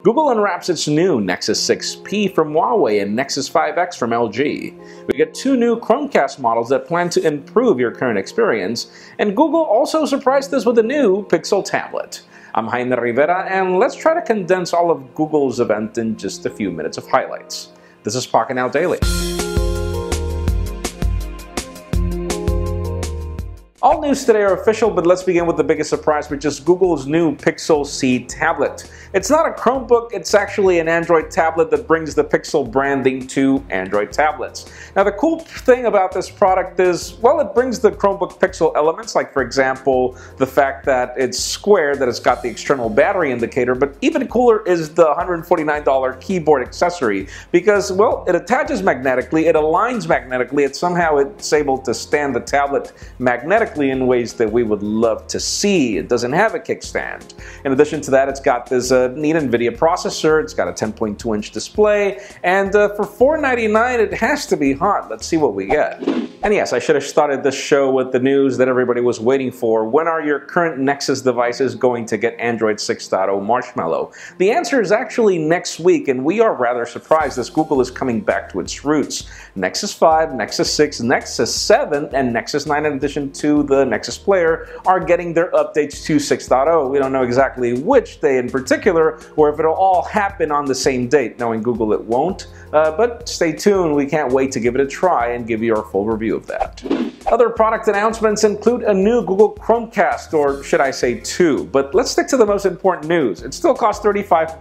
Google unwraps its new Nexus 6P from Huawei and Nexus 5X from LG. We get two new Chromecast models that plan to improve your current experience, and Google also surprised us with a new Pixel tablet. I'm Jaime Rivera, and let's try to condense all of Google's event in just a few minutes of highlights. This is Pocketnow Daily. All news today are official, but let's begin with the biggest surprise, which is Google's new Pixel C tablet. It's not a Chromebook, it's actually an Android tablet that brings the Pixel branding to Android tablets. Now the cool thing about this product is, well, it brings the Chromebook Pixel elements, like for example, the fact that it's square, that it's got the external battery indicator, but even cooler is the $149 keyboard accessory, because, well, it attaches magnetically, it aligns magnetically, somehow it's able to stand the tablet magnetically in ways that we would love to see. It doesn't have a kickstand. In addition to that, it's got this neat NVIDIA processor, it's got a 10.2-inch display, and for $499 it has to be hot. Let's see what we get. And yes, I should have started this show with the news that everybody was waiting for. When are your current Nexus devices going to get Android 6.0 Marshmallow? The answer is actually next week, and we are rather surprised as Google is coming back to its roots. Nexus 5, Nexus 6, Nexus 7, and Nexus 9, in addition to the Nexus player, are getting their updates to 6.0. We don't know exactly which day in particular, or if it'll all happen on the same date. Knowing Google, it won't. But stay tuned, we can't wait to give it a try and give you our full review of that. Other product announcements include a new Google Chromecast, or should I say two, but let's stick to the most important news. It still costs $35,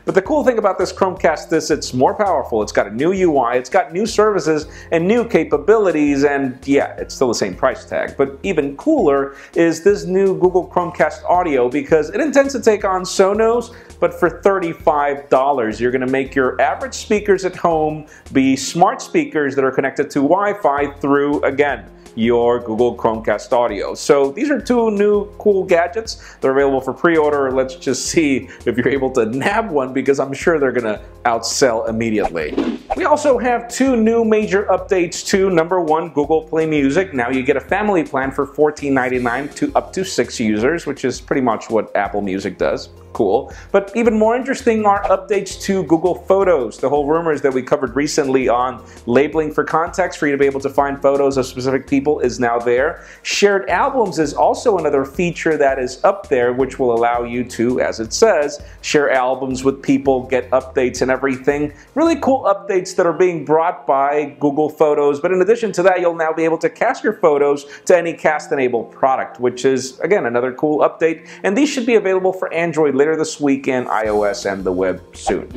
but the cool thing about this Chromecast is it's more powerful, it's got a new UI, it's got new services and new capabilities, and yeah, it's still the same price tag. But even cooler is this new Google Chromecast-audio, because it intends to take on Sonos, but for $35, you're going to make your average speakers at home be smart speakers that are connected to Wi-Fi through, again, your Google Chromecast-audio. So these are two new cool gadgets. They're available for pre-order. Let's just see if you're able to nab one, because I'm sure they're going to outsell immediately. We also have two new major updates to number one, Google Play Music. Now you get a family plan for $14.99 to up to 6 users, which is pretty much what Apple Music does. Cool. But even more interesting are updates to Google Photos. The whole rumors that we covered recently on labeling for context for you to be able to find photos of specific people is now there. Shared albums is also another feature that is up there, which will allow you to, as it says, share albums with people, get updates and everything. Really cool updates that are being brought by Google Photos. But in addition to that, you'll now be able to cast your photos to any cast-enabled product, which is, again, another cool update. And these should be available for Android later this week and iOS and the web soon.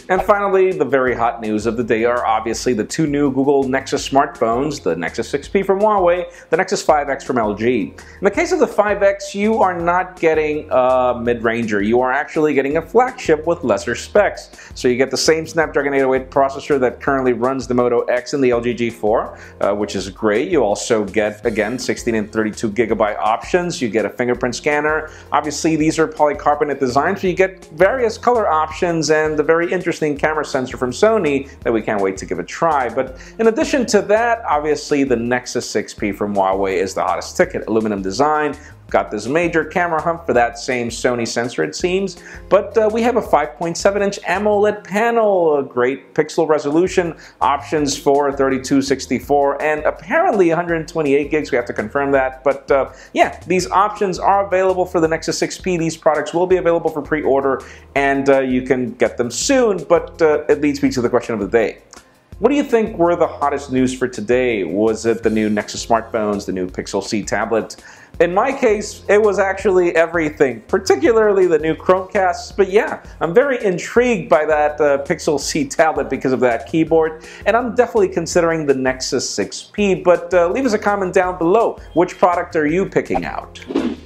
And finally, the very hot news of the day are obviously the two new Google Nexus smartphones, the Nexus 6P from Huawei, the Nexus 5X from LG. In the case of the 5X, you are not getting a mid-ranger. You are actually getting a flagship with lesser specs. So you get the same Snapdragon 808 processor that currently runs the Moto X and the LG G4, which is great. You also get, again, 16 and 32 gigabyte options. You get a fingerprint scanner. Obviously, these are polycarbonate designs, so you get various color options and a very interesting camera sensor from Sony that we can't wait to give a try. But in addition to that, obviously the Nexus 6P from Huawei is the hottest ticket. Aluminum design. Got this major camera hump for that same Sony sensor, it seems, but we have a 5.7-inch AMOLED panel, a great pixel resolution, options for 32, 64, and apparently 128 gigs. We have to confirm that, but yeah, these options are available for the Nexus 6P. These products will be available for pre-order, and you can get them soon, but it leads me to the question of the day. What do you think were the hottest news for today? Was it the new Nexus smartphones, the new Pixel C tablet? In my case, it was actually everything, particularly the new Chromecast. But yeah, I'm very intrigued by that Pixel C tablet because of that keyboard, and I'm definitely considering the Nexus 6P, but leave us a comment down below. Which product are you picking out?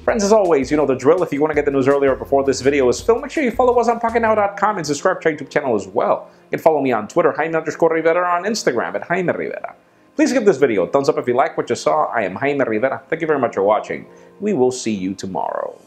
Friends, as always, you know the drill. If you want to get the news earlier before this video is filmed, make sure you follow us on Pocketnow.com and subscribe to our YouTube channel as well. You can follow me on Twitter, Jaime_Rivera, on Instagram at Jaime Rivera. Please give this video a thumbs up if you like what you saw. I am Jaime Rivera. Thank you very much for watching. We will see you tomorrow.